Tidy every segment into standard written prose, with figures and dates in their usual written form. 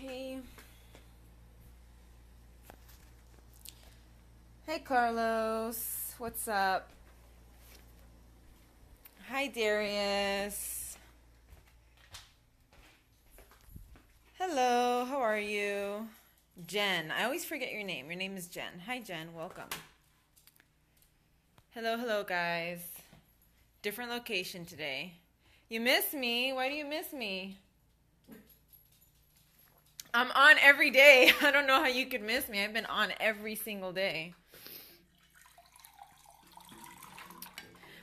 Okay. Hey, Carlos. What's up? Hi, Darius. Hello. How are you? Jen. I always forget your name. Your name is Jen. Hi, Jen. Welcome. Hello, hello, guys. Different location today. You miss me? Why do you miss me? I'm on every day. I don't know how you could miss me. I've been on every single day.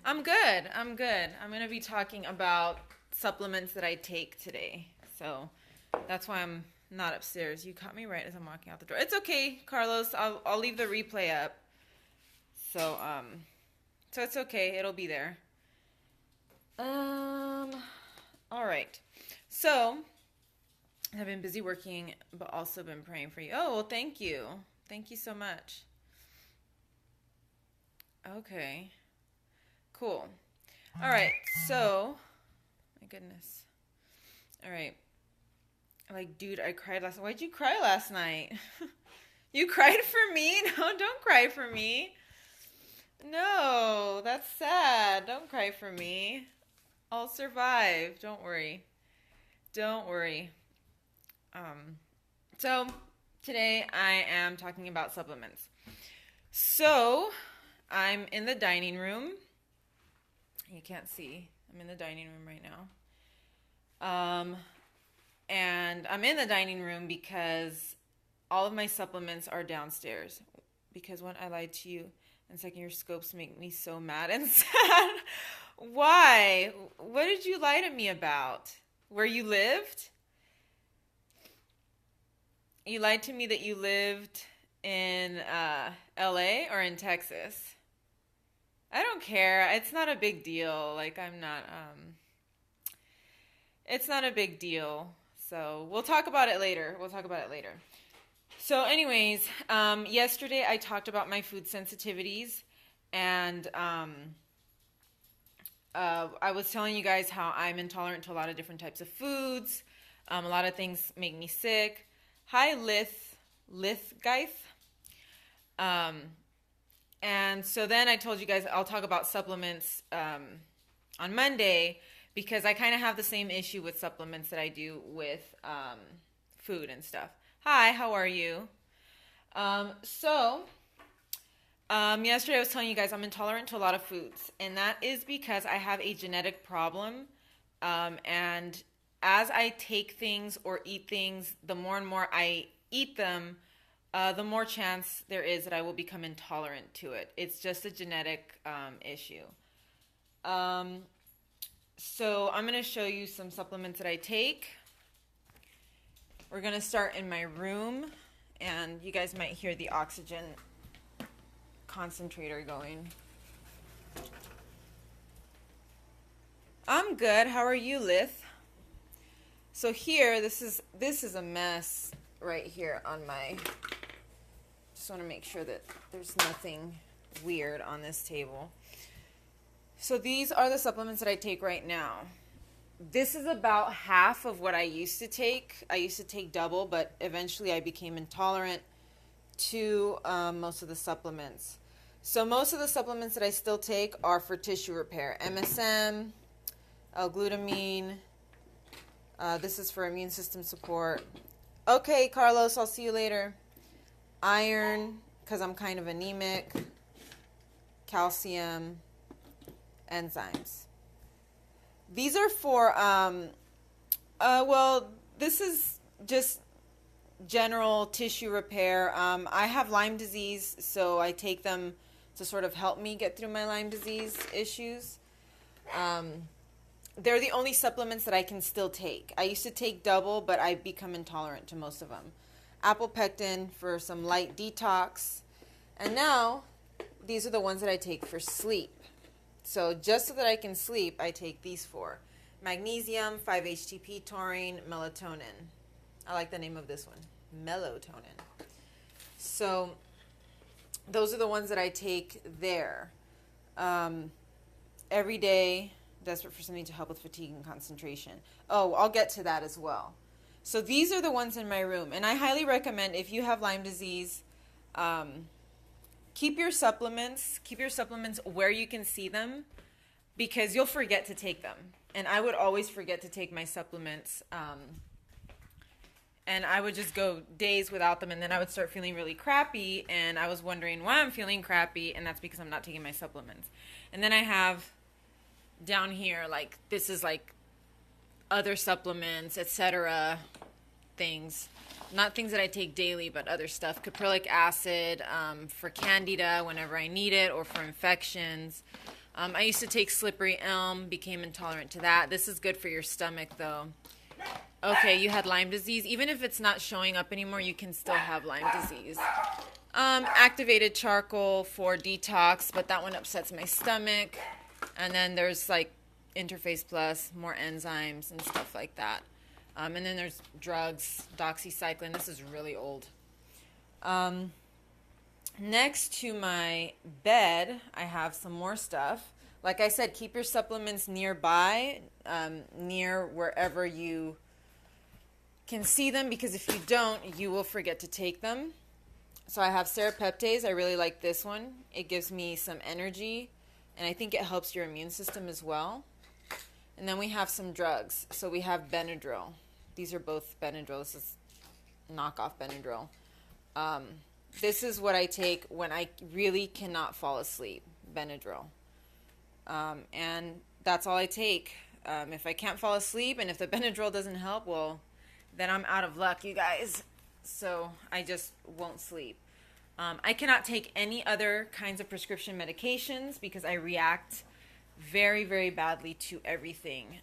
I'm good. I'm good. I'm going to be talking about supplements that I take today. So that's why I'm not upstairs. You caught me right as I'm walking out the door. It's okay, Carlos. I'll leave the replay up. So it's okay. It'll be there. All right. So I've been busy working, but also been praying for you. Oh, well, thank you. Thank you so much. Okay. Cool. All right. So, my goodness. All right. Like, dude, I cried last night. Why'd you cry last night? You cried for me? No, don't cry for me. No, that's sad. Don't cry for me. I'll survive. Don't worry. Don't worry. So today I am talking about supplements. So I'm in the dining room. You can't see. I'm in the dining room right now. And I'm in the dining room because all of my supplements are downstairs. Because when I lied to you, and second-year scopes make me so mad and sad. Why? What did you lie to me about? Where you lived? You lied to me that you lived in LA or in Texas. I don't care. It's not a big deal. Like, I'm not, it's not a big deal. So we'll talk about it later. So anyways, yesterday I talked about my food sensitivities, and I was telling you guys how I'm intolerant to a lot of different types of foods. A lot of things make me sick. Hi, Lithgeith. And so then I told you guys I'll talk about supplements on Monday, because I kind of have the same issue with supplements that I do with food and stuff. Hi, how are you? Yesterday I was telling you guys I'm intolerant to a lot of foods, and that is because I have a genetic problem, and as I take things or eat things, the more and more I eat them, the more chance there is that I will become intolerant to it. It's just a genetic issue. So I'm going to show you some supplements that I take. We're going to start in my room, and you guys might hear the oxygen concentrator going. I'm good. How are you, Lith? So here, this is a mess right here on my... Just want to make sure that there's nothing weird on this table. So these are the supplements that I take right now. This is about half of what I used to take. I used to take double, but eventually I became intolerant to most of the supplements. So most of the supplements that I still take are for tissue repair. MSM, L-glutamine. This is for immune system support. Okay, Carlos, I'll see you later. Iron, because I'm kind of anemic. Calcium. Enzymes. These are for, this is just general tissue repair. I have Lyme disease, so I take them to sort of help me get through my Lyme disease issues. They're the only supplements that I can still take. I used to take double, but I become intolerant to most of them. Apple pectin for some light detox. And now, these are the ones that I take for sleep. So just so that I can sleep, I take these four. Magnesium, 5-HTP taurine, melatonin. I like the name of this one, melatonin. So those are the ones that I take there. Every day, desperate for something to help with fatigue and concentration. Oh, I'll get to that as well. So these are the ones in my room. And I highly recommend, if you have Lyme disease, keep your supplements where you can see them, because you'll forget to take them. And I would always forget to take my supplements. And I would just go days without them, and then I would start feeling really crappy, and I was wondering why I'm feeling crappy, and that's because I'm not taking my supplements. And then I have down here, like, this is like other supplements, etc. things. Not things that I take daily, but other stuff. Caprylic acid for candida whenever I need it, or for infections. I used to take slippery elm, became intolerant to that. This is good for your stomach, though. Okay, you had Lyme disease. Even if it's not showing up anymore, you can still have Lyme disease. Activated charcoal for detox, but that one upsets my stomach. And then there's like Interface Plus, more enzymes and stuff like that. And then there's drugs, doxycycline. This is really old. Next to my bed, I have some more stuff. Like I said, keep your supplements nearby, near wherever you can see them, because if you don't, you will forget to take them. So I have serapeptase. I really like this one. It gives me some energy, and I think it helps your immune system as well. And then we have some drugs. So we have Benadryl. These are both Benadryl. This is knockoff Benadryl. This is what I take when I really cannot fall asleep, Benadryl. And that's all I take. If I can't fall asleep, and if the Benadryl doesn't help, well, then I'm out of luck, you guys. So I just won't sleep. I cannot take any other kinds of prescription medications because I react very, very badly to everything.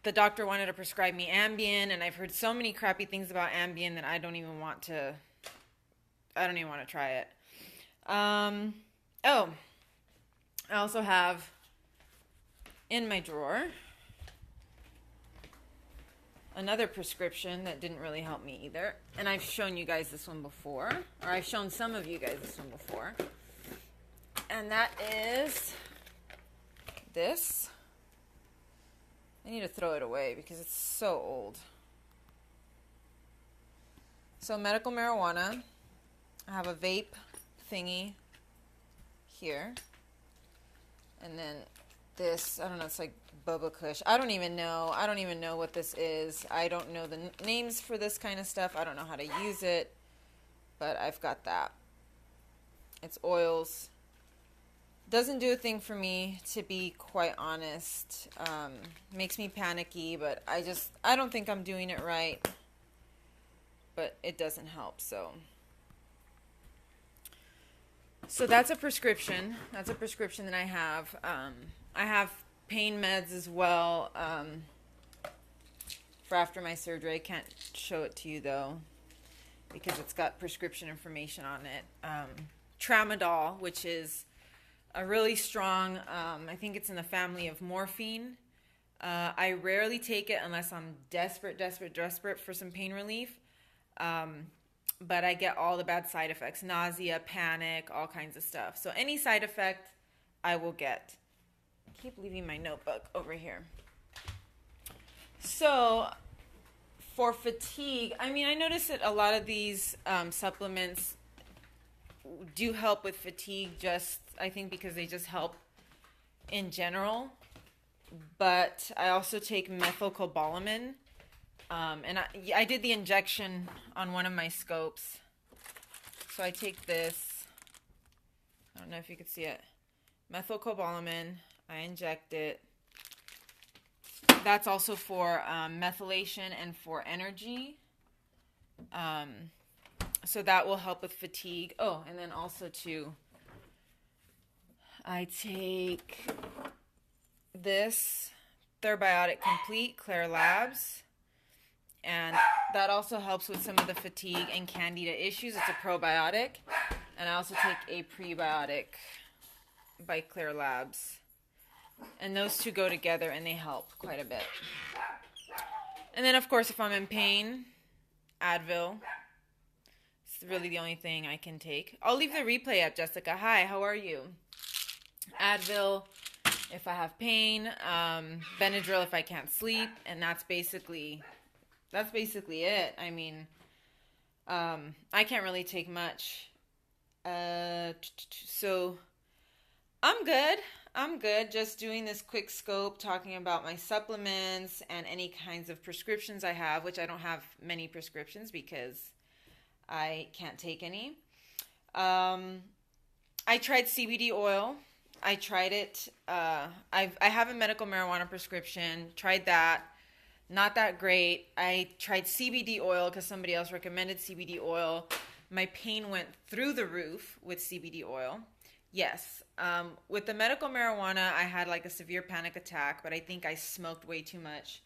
The doctor wanted to prescribe me Ambien, and I've heard so many crappy things about Ambien that I don't even want to try it. I also have in my drawer another prescription that didn't really help me either. And I've shown you guys this one before, or I've shown some of you guys this one before. And that is this. I need to throw it away because it's so old. So medical marijuana. I have a vape thingy here. And then this, I don't know, it's like Boba Kush. I don't even know what this is. I don't know the names for this kind of stuff. I don't know how to use it. But I've got that. It's oils. Doesn't do a thing for me, to be quite honest. Makes me panicky, but I don't think I'm doing it right. But it doesn't help, so that's a prescription. That's a prescription that I have. I have pain meds as well for after my surgery. I can't show it to you, though, because it's got prescription information on it. Tramadol, which is a really strong, I think it's in the family of morphine. I rarely take it unless I'm desperate for some pain relief. But I get all the bad side effects, nausea, panic, all kinds of stuff. So any side effect I will get. I keep leaving my notebook over here. So for fatigue, I mean, I noticed that a lot of these supplements do help with fatigue, just I think because they just help in general. But I also take methylcobalamin. And I did the injection on one of my scopes. So I take this. I don't know if you could see it. Methylcobalamin. I inject it. That's also for methylation and for energy. So that will help with fatigue. Oh, and then also too, I take this Therabiotic Complete, Claire Labs. And that also helps with some of the fatigue and candida issues. It's a probiotic. And I also take a prebiotic by Claire Labs. And those two go together and they help quite a bit. And then, of course, if I'm in pain, Advil. It's really the only thing I can take. I'll leave the replay up, Jessica. Hi, how are you? Advil if I have pain. Benadryl if I can't sleep. And that's basically that's basically it. I mean, I can't really take much. So I'm good. I'm good. Just doing this quick scope, talking about my supplements and any kinds of prescriptions I have, which I don't have many prescriptions because I can't take any. Um, I tried CBD oil. I tried it. I have a medical marijuana prescription. Tried that. Not that great. I tried CBD oil because somebody else recommended CBD oil. My pain went through the roof with CBD oil. Yes. With the medical marijuana, I had like a severe panic attack, but I think I smoked way too much.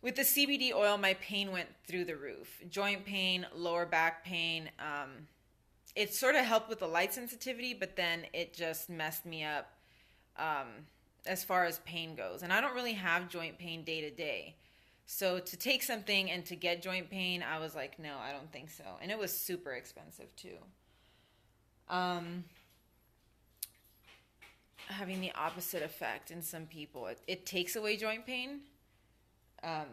With the CBD oil, my pain went through the roof. Joint pain, lower back pain. It sort of helped with the light sensitivity, but then it just messed me up um, as far as pain goes. And I don't really have joint pain day to day. So to take something and to get joint pain, I was like, no, I don't think so. And it was super expensive too. Having the opposite effect in some people. It takes away joint pain. Um,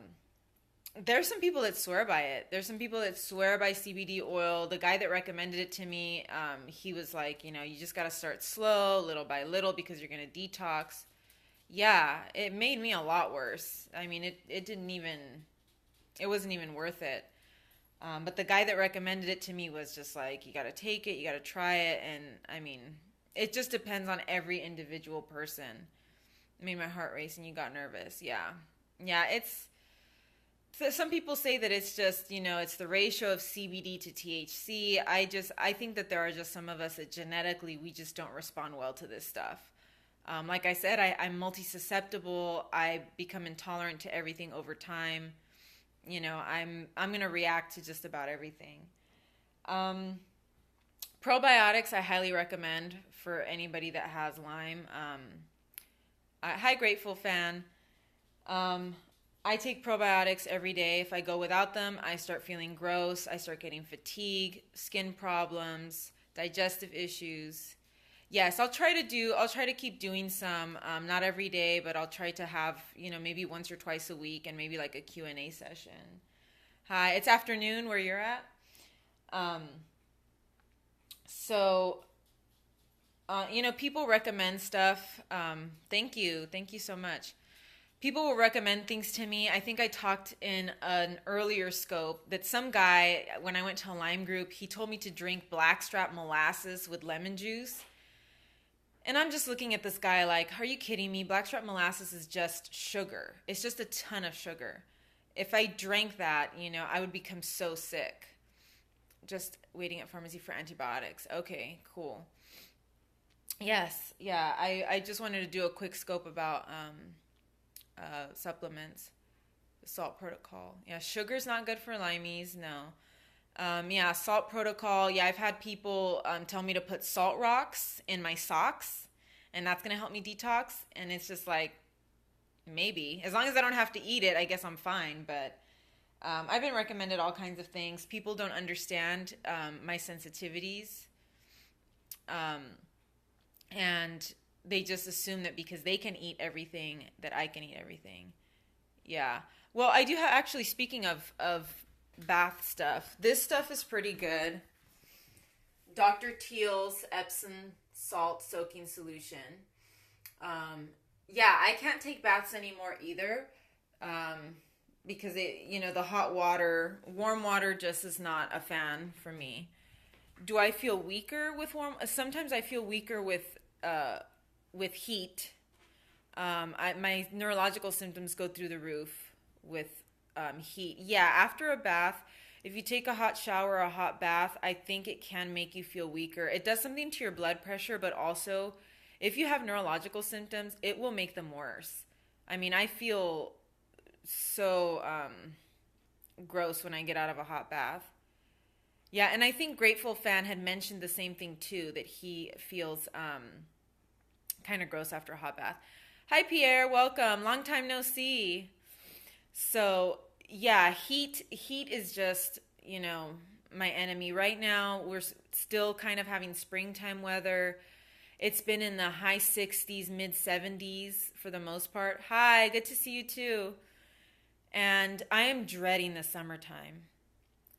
there's some people that swear by it. There's some people that swear by CBD oil. The guy that recommended it to me, he was like, you just got to start slow, little by little, because you're going to detox. Yeah, it made me a lot worse. I mean, it wasn't even worth it. But the guy that recommended it to me was just like, you got to take it, you got to try it. And I mean, it just depends on every individual person. It made my heart race and you got nervous. Yeah. Yeah, some people say that it's just, it's the ratio of CBD to THC. I think that there are just some of us that genetically, we just don't respond well to this stuff. Like I said, I'm multi-susceptible. I become intolerant to everything over time. I'm going to react to just about everything. Probiotics I highly recommend for anybody that has Lyme. Hi, Grateful Fan. I take probiotics every day. If I go without them, I start feeling gross. I start getting fatigue, skin problems, digestive issues. Yes, I'll try to keep doing some, not every day, but I'll try to have, maybe once or twice a week and maybe like a Q&A session. Hi, it's afternoon where you're at. So, people recommend stuff. Thank you so much. People will recommend things to me. I think I talked in an earlier scope that some guy, when I went to a Lyme group, he told me to drink blackstrap molasses with lemon juice. And I'm just looking at this guy like, are you kidding me? Blackstrap molasses is just sugar. It's just a ton of sugar. If I drank that, I would become so sick. Just waiting at pharmacy for antibiotics. Okay, cool. Yes, yeah. I just wanted to do a quick scope about supplements. The salt protocol. Yeah, sugar's not good for Lymies, no. Yeah, salt protocol. Yeah, I've had people tell me to put salt rocks in my socks, and that's going to help me detox. And it's just like, maybe. As long as I don't have to eat it, I guess I'm fine. But I've been recommended all kinds of things. People don't understand my sensitivities. And they just assume that because they can eat everything, that I can eat everything. Yeah. Well, I do have, actually, speaking of bath stuff, this stuff is pretty good. Dr. Teal's Epsom salt soaking solution. Yeah, I can't take baths anymore either. Because the hot water, warm water just is not a fan for me. Do I feel weaker with warm? Sometimes I feel weaker with heat. My neurological symptoms go through the roof with heat. Yeah, after a bath, if you take a hot shower or a hot bath, I think it can make you feel weaker. It does something to your blood pressure, but also if you have neurological symptoms, it will make them worse. I mean, I feel so gross when I get out of a hot bath. Yeah, and I think Grateful Fan had mentioned the same thing too, that he feels kind of gross after a hot bath. Hi, Pierre. Welcome. Long time no see. So, yeah, heat is just, my enemy. Right now, we're still kind of having springtime weather. It's been in the high 60s, mid 70s for the most part. Hi, good to see you too. And I am dreading the summertime.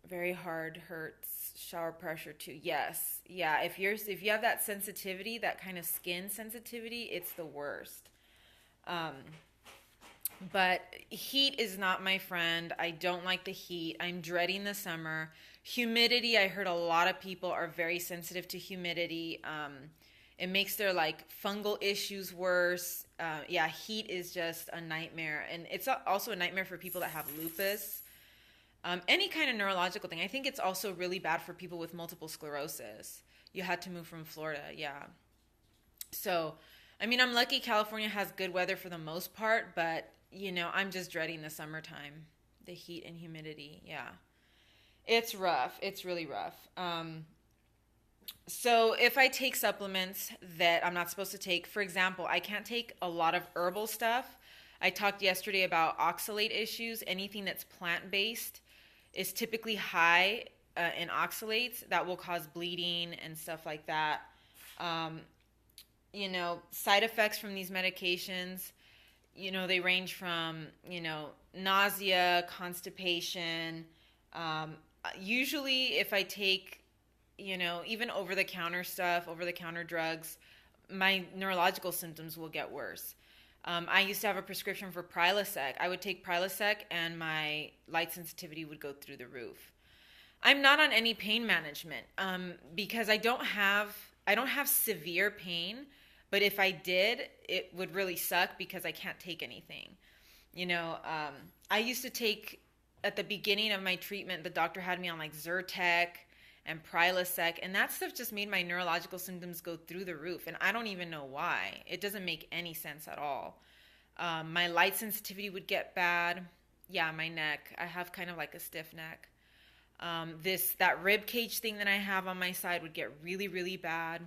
Very hard, hurts, shower pressure too. Yes. Yeah, if you have that sensitivity, that kind of skin sensitivity, it's the worst. Um, but heat is not my friend. I don't like the heat. I'm dreading the summer. Humidity, I heard a lot of people are very sensitive to humidity. It makes their like fungal issues worse. Yeah, heat is just a nightmare. And it's also a nightmare for people that have lupus. Any kind of neurological thing. I think it's also really bad for people with multiple sclerosis. You had to move from Florida, yeah. So, I mean, I'm lucky California has good weather for the most part, but, I'm just dreading the summertime. The heat and humidity, yeah. It's rough. It's really rough. So if I take supplements that I'm not supposed to take, for example, I can't take a lot of herbal stuff. I talked yesterday about oxalate issues. Anything that's plant-based is typically high in oxalates that will cause bleeding and stuff like that. Um, Side effects from these medications, they range from, nausea, constipation. Usually if I take, even over-the-counter stuff, over-the-counter drugs, my neurological symptoms will get worse. I used to have a prescription for Prilosec. I would take Prilosec and my light sensitivity would go through the roof. I'm not on any pain management because I don't have severe pain, but if I did, it would really suck because I can't take anything. I used to take, at the beginning of my treatment, the doctor had me on like Zyrtec and Prilosec, and that stuff just made my neurological symptoms go through the roof, and I don't even know why. It doesn't make any sense at all. My light sensitivity would get bad. Yeah, my neck. I have kind of like a stiff neck. That rib cage thing that I have on my side would get really, really bad.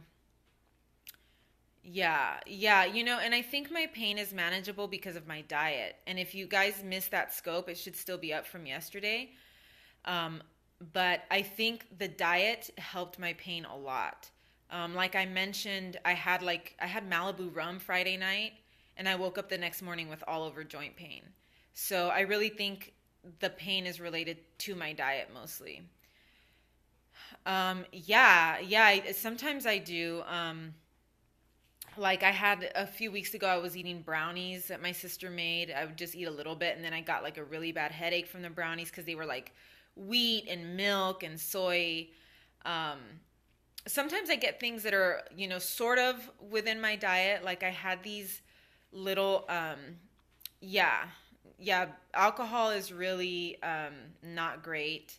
Yeah, and I think my pain is manageable because of my diet. And if you guys missed that scope, it should still be up from yesterday. Um, but I think the diet helped my pain a lot. Like I mentioned, I had Malibu rum Friday night, and I woke up the next morning with all over joint pain. So I really think the pain is related to my diet mostly. Yeah. Sometimes I do. Like I had a few weeks ago, I was eating brownies that my sister made. I would just eat a little bit, and then I got like a really bad headache from the brownies because they were like wheat and milk and soy. Um, Sometimes I get things that are, sort of within my diet. Like I had these little, yeah, yeah, alcohol is really not great.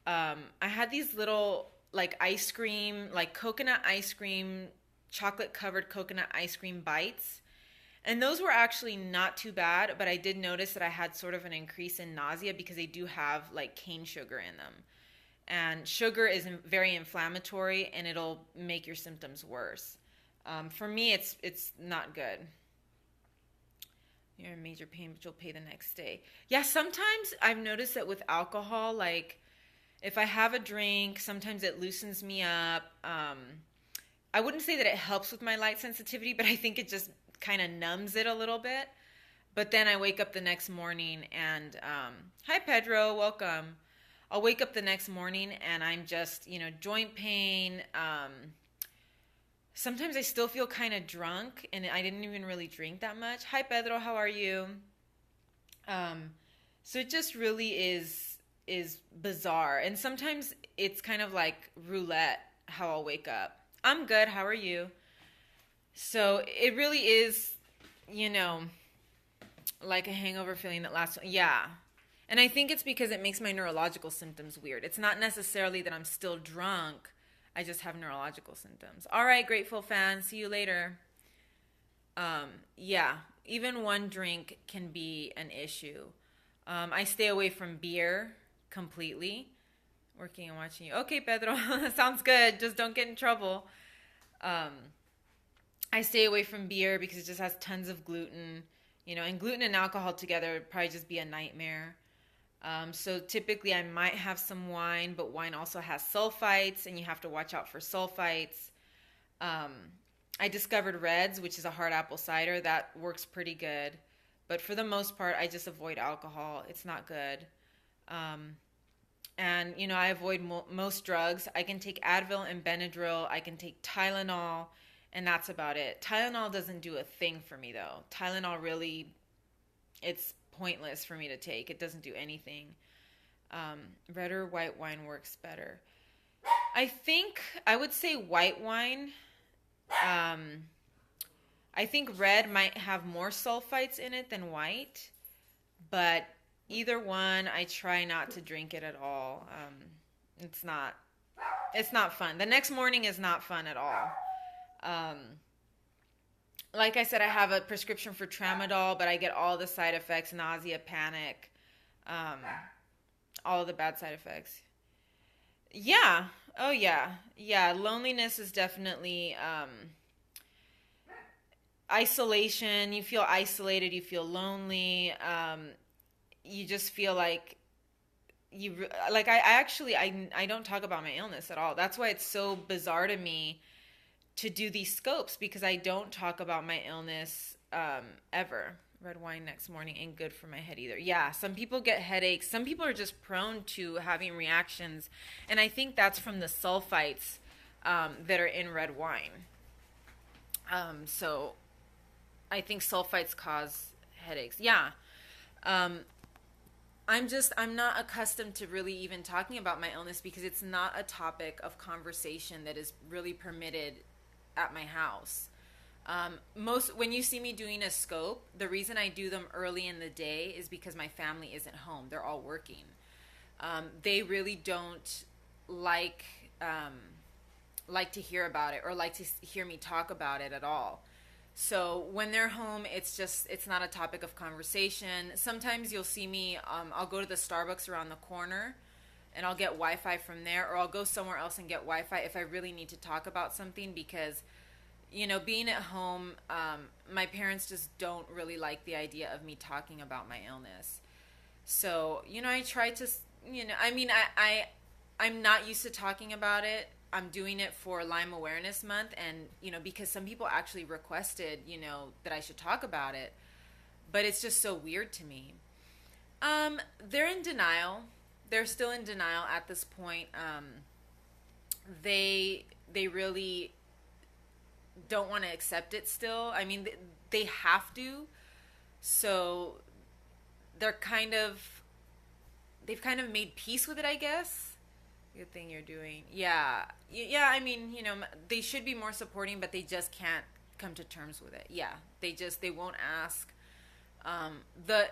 I had these little like ice cream, like coconut ice cream, chocolate covered coconut ice cream bites. And those were actually not too bad, but I did notice that I had sort of an increase in nausea because they do have like cane sugar in them. And sugar is very inflammatory and it'll make your symptoms worse. For me, it's not good. You're in major pain, but you'll pay the next day. Yeah, sometimes I've noticed that with alcohol, like if I have a drink, sometimes it loosens me up. I wouldn't say that it helps with my light sensitivity, but I think it just kind of numbs it a little bit. But then I wake up the next morning and, hi Pedro, welcome. I'll wake up the next morning and I'm just, joint pain. Sometimes I still feel kind of drunk and I didn't even really drink that much. Hi Pedro, how are you? So it just really is bizarre. And sometimes it's kind of like roulette how I'll wake up. I'm good, how are you? So it really is, like a hangover feeling that lasts. Yeah. And I think it's because it makes my neurological symptoms weird. It's not necessarily that I'm still drunk. I just have neurological symptoms. All right, grateful fan. See you later. Yeah, even one drink can be an issue. I stay away from beer completely. Working and watching you. Okay, Pedro. Sounds good. Just don't get in trouble. Um, I stay away from beer because it just has tons of gluten. And gluten and alcohol together would probably just be a nightmare. So typically I might have some wine, but wine also has sulfites and you have to watch out for sulfites. I discovered Reds, which is a hard apple cider that works pretty good. But for the most part, I just avoid alcohol. It's not good. Um, and, I avoid most drugs. I can take Advil and Benadryl. I can take Tylenol, and that's about it. Tylenol doesn't do a thing for me, though. Tylenol really, it's pointless for me to take. It doesn't do anything. Red or white wine works better. I would say white wine. Um, I think red might have more sulfites in it than white, but either one, I try not to drink it at all. It's not, it's not fun. The next morning is not fun at all. Um, like I said, I have a prescription for tramadol, but I get all the side effects: nausea, panic, um, all of the bad side effects. Yeah. Oh yeah. Yeah. Loneliness is definitely isolation. You feel isolated. You feel lonely. You just feel like I don't talk about my illness at all. That's why it's so bizarre to me to do these scopes, because I don't talk about my illness ever. Red wine next morning ain't good for my head either. Yeah, some people get headaches. Some people are just prone to having reactions, and I think that's from the sulfites that are in red wine. So I think sulfites cause headaches. Yeah. Um, I'm not accustomed to really even talking about my illness because it's not a topic of conversation that is really permitted at my house. When you see me doing a scope, the reason I do them early in the day is because my family isn't home. They're all working. They really don't like like to hear about it or like to hear me talk about it at all. So when they're home, it's not a topic of conversation. Sometimes you'll see me, I'll go to the Starbucks around the corner and I'll get Wi-Fi from there, or I'll go somewhere else and get Wi-Fi if I really need to talk about something, because, being at home, my parents just don't really like the idea of me talking about my illness. So, I try to, I mean, I'm not used to talking about it. I'm doing it for Lyme Awareness Month, and because some people actually requested that I should talk about it, but it's just so weird to me. They're in denial. They're still in denial at this point. They really don't want to accept it still. I mean, they have to. So they've kind of made peace with it, I guess. Good thing you're doing. Yeah. Yeah, I mean, they should be more supporting, but they just can't come to terms with it. Yeah. They won't ask. The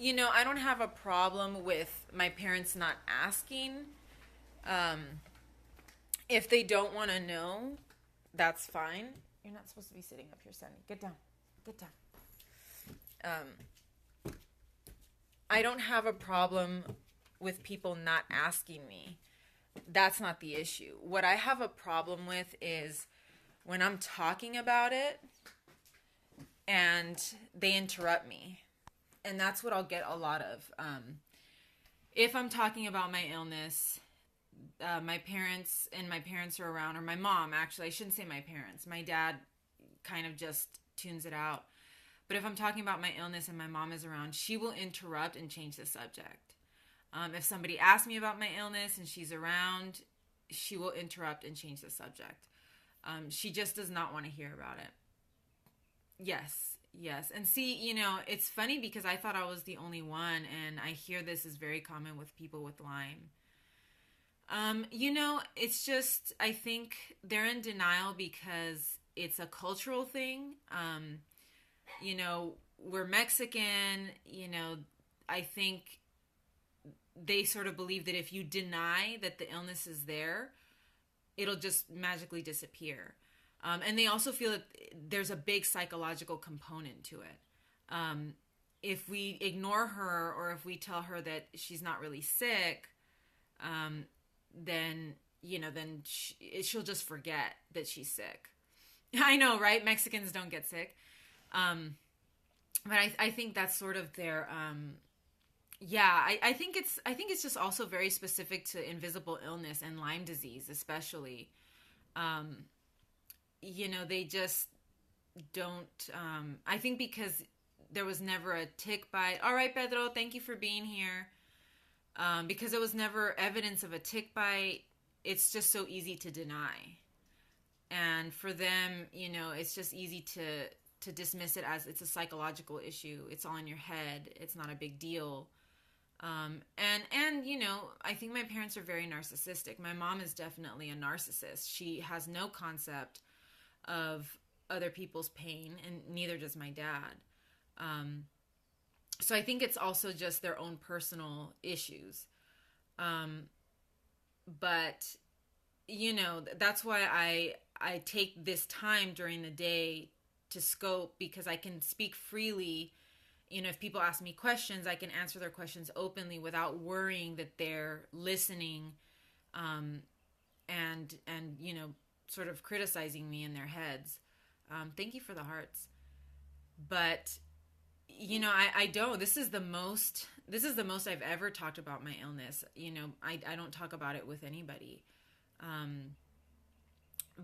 I don't have a problem with my parents not asking. If they don't want to know, that's fine. You're not supposed to be sitting up here, Sunny. Get down. Get down. I don't have a problem with people not asking me. That's not the issue. What I have a problem with is when I'm talking about it and they interrupt me. And that's what I'll get a lot of. If I'm talking about my illness, my parents are around, or my mom, actually, I shouldn't say my parents. My dad kind of just tunes it out. But if I'm talking about my illness and my mom is around, she will interrupt and change the subject. If somebody asks me about my illness and she's around, she will interrupt and change the subject. She just does not want to hear about it. Yes. And see, it's funny because I thought I was the only one, and I hear this is very common with people with Lyme. It's just, I think they're in denial because it's a cultural thing. We're Mexican, I think they sort of believe that if you deny that the illness is there, it'll just magically disappear. And they also feel that there's a big psychological component to it. If we ignore her, or if we tell her that she's not really sick, then she'll just forget that she's sick. I know, right? Mexicans don't get sick. But I think that's sort of their, I think it's just also very specific to invisible illness and Lyme disease, especially. They just don't, I think because there was never a tick bite. All right, Pedro, thank you for being here. Because it was never evidence of a tick bite, it's just so easy to deny. And for them, it's just easy to dismiss it as it's a psychological issue. It's all in your head. It's not a big deal. And I think my parents are very narcissistic. My mom is definitely a narcissist. She has no concept of other people's pain, and neither does my dad. So I think it's also just their own personal issues. But, that's why I take this time during the day to scope, because I can speak freely. If people ask me questions, I can answer their questions openly without worrying that they're listening, and sort of criticizing me in their heads. Thank you for the hearts. But I don't. This is the most I've ever talked about my illness. I don't talk about it with anybody.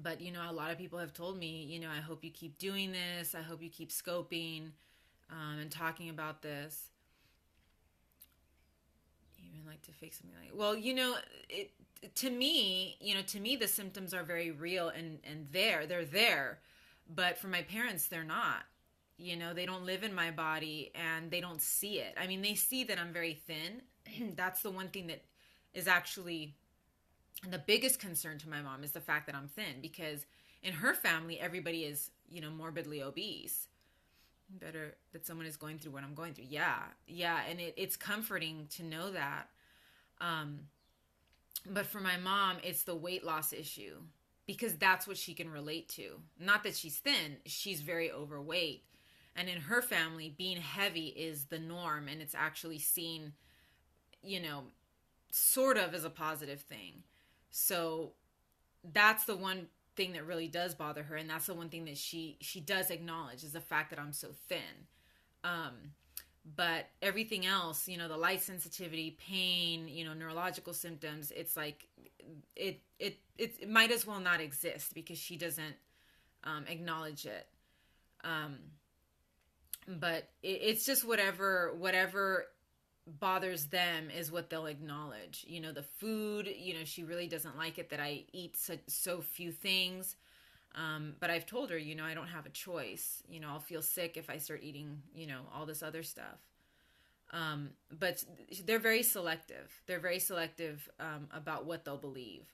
But a lot of people have told me, I hope you keep doing this. I hope you keep scoping, and talking about this. You even like to fake something like, well, to me, the symptoms are very real, and they're there. But for my parents, they're not. They don't live in my body, and they don't see it. I mean, they see that I'm very thin. That's the one thing that is actually the biggest concern to my mom, is the fact that I'm thin, because in her family, everybody is, morbidly obese. Better that someone is going through what I'm going through. Yeah. And it's comforting to know that. But for my mom, it's the weight loss issue, because that's what she can relate to. Not that she's thin, she's very overweight. And in her family, being heavy is the norm, and it's actually seen, sort of as a positive thing. So that's the one thing that really does bother her, and that's the one thing that she does acknowledge, is the fact that I'm so thin. But everything else, the light sensitivity, pain, neurological symptoms, it's like it might as well not exist, because she doesn't acknowledge it. But it's just whatever bothers them is what they'll acknowledge. The food, she really doesn't like it that I eat so few things. But I've told her, I don't have a choice. I'll feel sick if I start eating, all this other stuff. But they're very selective. They're very selective about what they'll believe.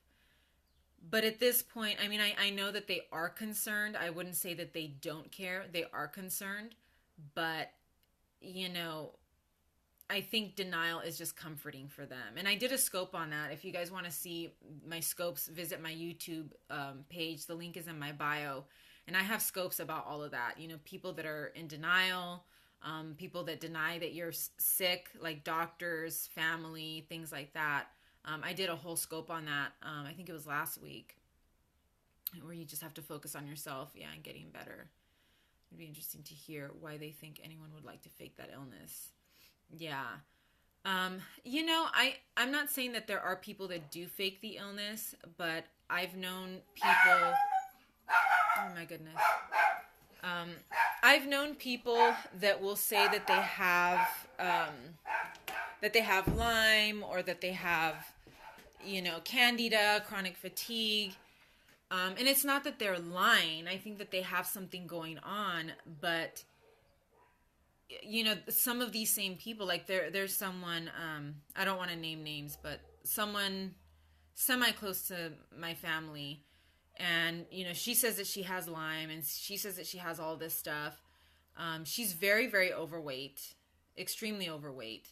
But at this point, I mean, I know that they are concerned. I wouldn't say that they don't care. They are concerned. But, I think denial is just comforting for them. And I did a scope on that. If you guys want to see my scopes, visit my YouTube page. The link is in my bio. And I have scopes about all of that. People that are in denial, people that deny that you're sick, like doctors, family, things like that. I did a whole scope on that. I think it was last week, where you just have to focus on yourself, and getting better. It'd be interesting to hear why they think anyone would like to fake that illness. Yeah. I'm not saying that there are people that do fake the illness, but I've known people, oh my goodness. I've known people that will say that they have Lyme, or that they have, Candida, chronic fatigue. And it's not that they're lying. I think that they have something going on, but some of these same people, like there's someone, I don't want to name names, but someone semi-close to my family, and, she says that she has Lyme, and she says that she has all this stuff. She's very, very overweight, extremely overweight.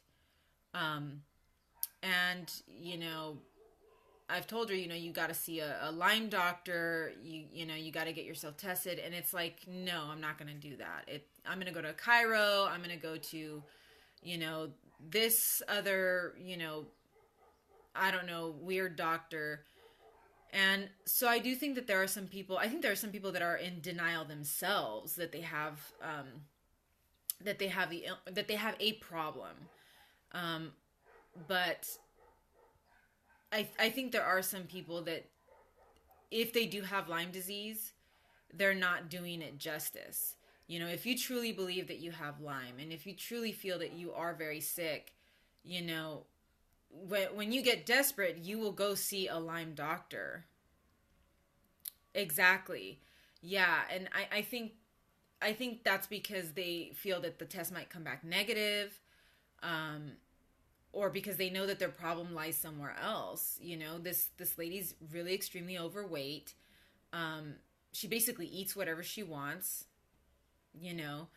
And, I've told her, you got to see a Lyme doctor, you got to get yourself tested. And it's like, no, I'm not going to do that. I'm going to go to Cairo. I'm going to go to, this other, I don't know, weird doctor. And so I do think that there are some people that are in denial themselves, that they have, that they have a problem. But I think there are some people that, if they do have Lyme disease, they're not doing it justice. If you truly believe that you have Lyme, and if you truly feel that you are very sick, when you get desperate, you will go see a Lyme doctor. Exactly. Yeah, and I think that's because they feel that the test might come back negative, um, or because they know that their problem lies somewhere else. This lady's really extremely overweight. Um, she basically eats whatever she wants. You know,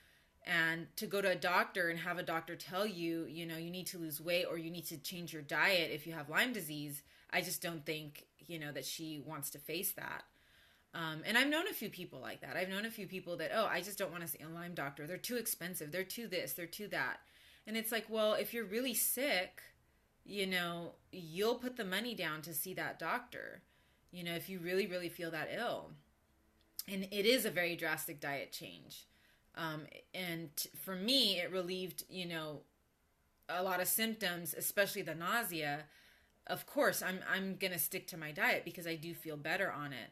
and to go to a doctor and have a doctor tell you, you need to lose weight or you need to change your diet if you have Lyme disease. I just don't think, that she wants to face that. And I've known a few people like that. I've known a few people that, oh, I just don't want to see a Lyme doctor. They're too expensive. They're too this. They're too that. And it's like, well, if you're really sick, you'll put the money down to see that doctor, if you really, really feel that ill. And it is a very drastic diet change. For me, it relieved, a lot of symptoms, especially the nausea. Of course, I'm going to stick to my diet because I do feel better on it.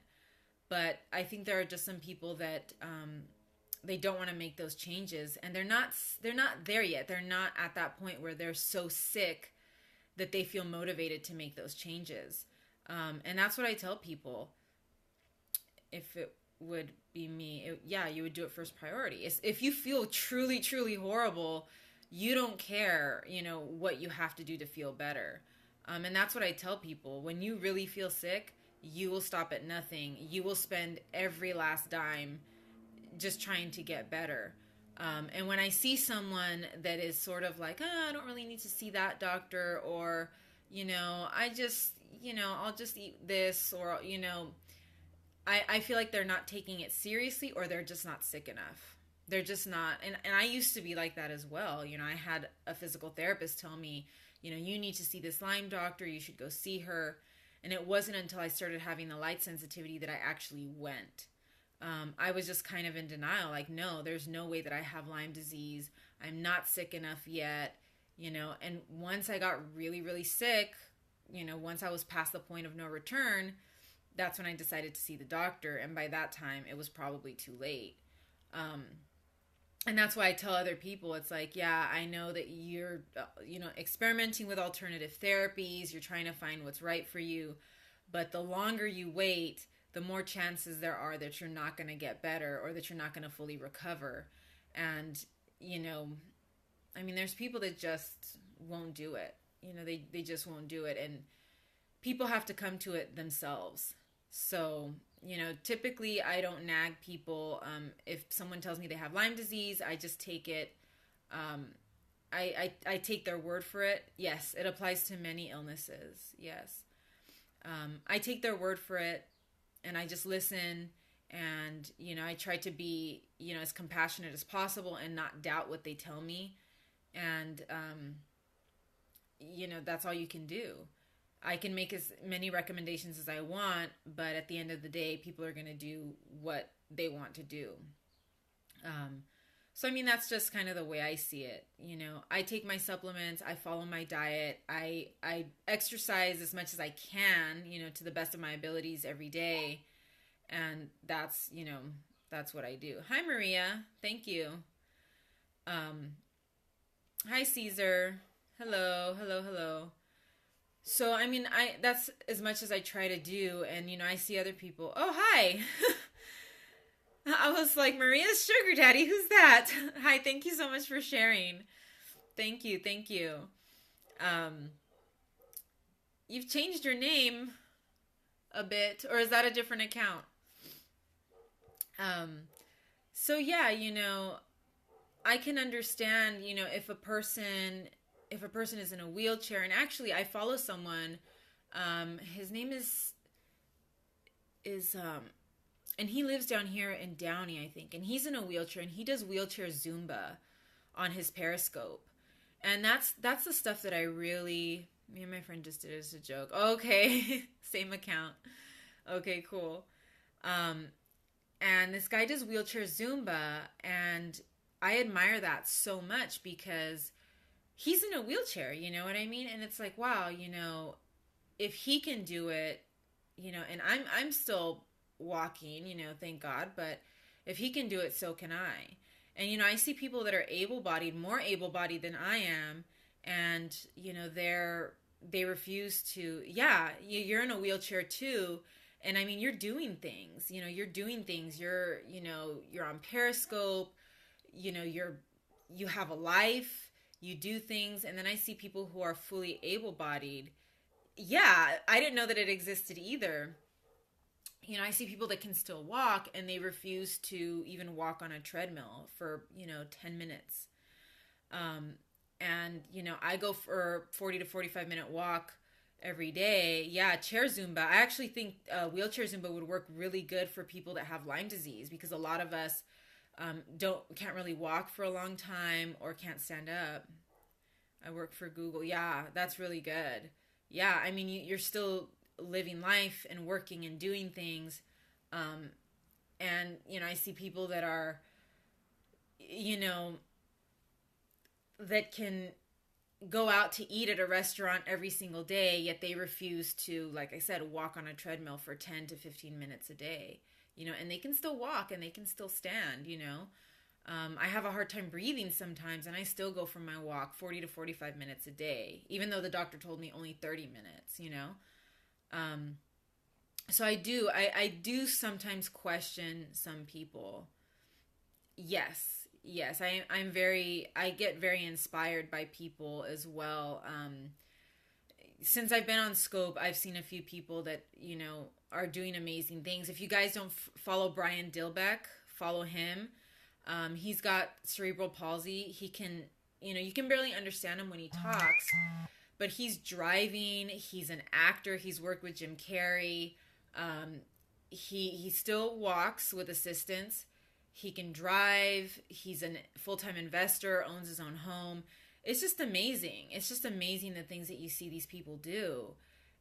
But I think there are just some people that they don't want to make those changes, and they're not there yet. They're not at that point where they're so sick that they feel motivated to make those changes. And that's what I tell people. If it would be me, you would do it first priority. If you feel truly, truly horrible, you don't care, what you have to do to feel better. And that's what I tell people. When you really feel sick, you will stop at nothing. You will spend every last dime just trying to get better. And when I see someone that is sort of like, I don't really need to see that doctor, or, I just, I'll just eat this, or, I feel like they're not taking it seriously, or they're just not sick enough. They're just not. And I used to be like that as well. I had a physical therapist tell me, you need to see this Lyme doctor. You should go see her. And it wasn't until I started having the light sensitivity that I actually went. I was just kind of in denial. Like, no, there's no way that I have Lyme disease. I'm not sick enough yet. And once I got really, really sick, once I was past the point of no return, that's when I decided to see the doctor. And by that time, it was probably too late. And that's why I tell other people, it's like, yeah, I know that you're, experimenting with alternative therapies. You're trying to find what's right for you. But the longer you wait, the more chances there are that you're not going to get better, or that you're not going to fully recover. And, there's people that just won't do it. They just won't do it. And people have to come to it themselves. So, typically I don't nag people. If someone tells me they have Lyme disease, I just take it. I take their word for it. Yes, it applies to many illnesses. Yes. I take their word for it, and I just listen, and, I try to be, as compassionate as possible and not doubt what they tell me. And, that's all you can do. I can make as many recommendations as I want, but at the end of the day, people are going to do what they want to do. So, that's just kind of the way I see it. I take my supplements, I follow my diet, I exercise as much as I can, to the best of my abilities every day. And that's what I do. Hi, Maria. Thank you. Hi, Caesar. Hello, hello, hello. So, that's as much as I try to do. And, I see other people. Oh, hi. I was like, Maria's sugar daddy. Who's that? Hi, thank you so much for sharing. Thank you, thank you. You've changed your name a bit, or is that a different account? So yeah, I can understand, if a person is in a wheelchair. And actually, I follow someone, his name is and he lives down here in Downey, I think, and he's in a wheelchair, and he does wheelchair Zumba on his Periscope. And that's the stuff that me and my friend just did it as a joke. Okay. Same account. Okay, cool. And this guy does wheelchair Zumba, and I admire that so much because he's in a wheelchair, you know what I mean? And it's like, wow, if he can do it, and I'm still walking, thank God, but if he can do it, so can I. And, I see people that are able-bodied, more able-bodied than I am, and, they refuse to, yeah, you're in a wheelchair too. And I mean, you're doing things, you're on Periscope, you have a life, you do things. And then I see people who are fully able-bodied. Yeah, I didn't know that it existed either. I see people that can still walk and they refuse to even walk on a treadmill for, 10 minutes. And, I go for a 40 to 45-minute walk every day. Yeah, chair Zumba. I actually think wheelchair Zumba would work really good for people that have Lyme disease, because a lot of us can't really walk for a long time or can't stand up. I work for Google. Yeah, that's really good. Yeah, I mean, you're still living life and working and doing things. And, I see people that are, that can go out to eat at a restaurant every single day, yet they refuse to, like I said, walk on a treadmill for 10 to 15 minutes a day, and they can still walk and they can still stand. I have a hard time breathing sometimes, and I still go for my walk 40 to 45 minutes a day, even though the doctor told me only 30 minutes. So I do sometimes question some people. Yes, I get very inspired by people as well. Since I've been on Scope, I've seen a few people that, are doing amazing things. If you guys don't follow Brian Dilbeck, follow him. He's got cerebral palsy. He can, you can barely understand him when he talks, but he's driving. He's an actor. He's worked with Jim Carrey. He still walks with assistance. He can drive. He's a full-time investor, owns his own home. It's just amazing. It's just amazing the things that you see these people do.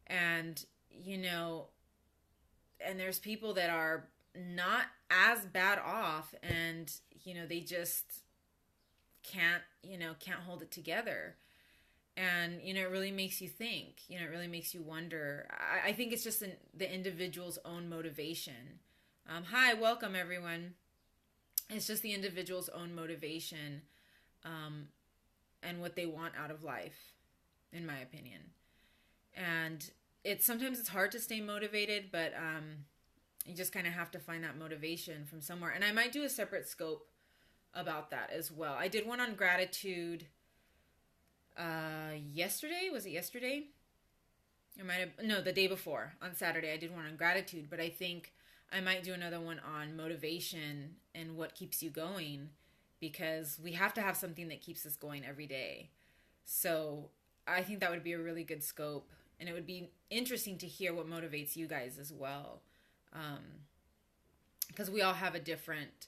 And, and there's people that are not as bad off, and, they just can't hold it together. And, it really makes you think, it really makes you wonder. I think it's just the individual's own motivation. Hi, welcome everyone. It's just the individual's own motivation, and what they want out of life, in my opinion. And sometimes it's hard to stay motivated, but you just kind of have to find that motivation from somewhere. And I might do a separate scope about that as well. I did one on gratitude yesterday. Was it yesterday? The day before, on Saturday. I did one on gratitude, but I think I might do another one on motivation and what keeps you going, because we have to have something that keeps us going every day. So I think that would be a really good scope, and it would be interesting to hear what motivates you guys as well, because we all have a different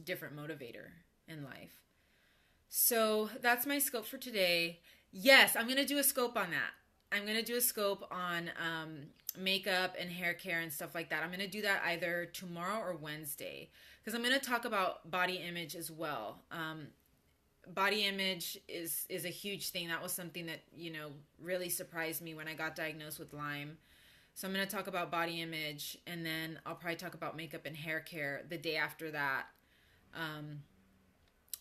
motivator in life. So that's my scope for today. Yes, I'm going to do a scope on that. I'm going to do a scope on makeup and hair care and stuff like that. I'm going to do that either tomorrow or Wednesday, because I'm going to talk about body image as well. Body image is a huge thing. That was something that, really surprised me when I got diagnosed with Lyme. So I'm going to talk about body image, and then I'll probably talk about makeup and hair care the day after that.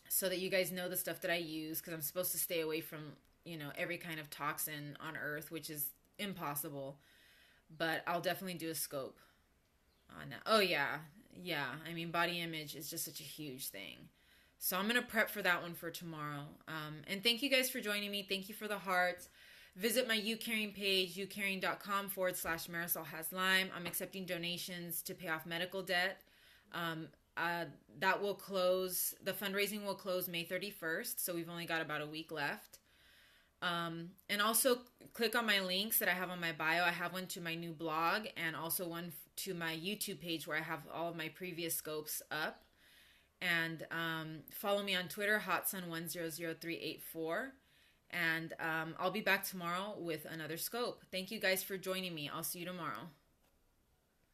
So that you guys know the stuff that I use, because I'm supposed to stay away from, every kind of toxin on earth, which is impossible. But I'll definitely do a scope on that. Oh, yeah. Yeah. I mean, body image is just such a huge thing. So I'm going to prep for that one for tomorrow. And thank you guys for joining me. Thank you for the hearts. Visit my YouCaring page, youcaring.com/Marisol has Lyme. I'm accepting donations to pay off medical debt. That will close, the fundraising will close May 31st. So we've only got about a week left. And also click on my links that I have on my bio. I have one to my new blog, and also one to my YouTube page where I have all of my previous scopes up. And follow me on Twitter, hotsun100384. And I'll be back tomorrow with another scope. Thank you guys for joining me. I'll see you tomorrow.